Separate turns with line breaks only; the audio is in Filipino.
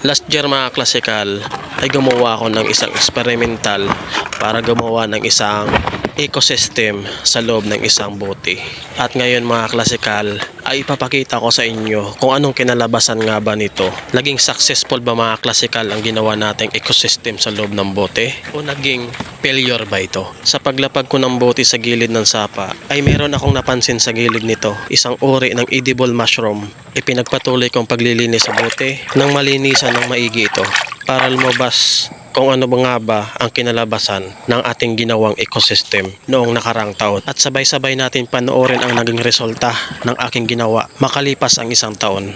Last year mga klasikal ay gumawa ako ng isang experimental para gumawa ng isang ecosystem sa loob ng isang bote. At ngayon mga klasikal ay ipapakita ko sa inyo kung anong kinalabasan nga ba nito. Naging successful ba mga klasikal ang ginawa nating ecosystem sa loob ng bote? O naging failure ba ito? Sa paglapag ko ng bote sa gilid ng sapa ay meron akong napansin sa gilid nito, isang uri ng edible mushroom. Ipinagpatuloy kong paglilinis sa bote nang malinisan ng maigi ito para lumabas kung ano ba nga ba ang kinalabasan ng ating ginawang ecosystem noong nakarang taon. At sabay-sabay natin panoorin ang naging resulta ng aking ginawa makalipas ang isang taon.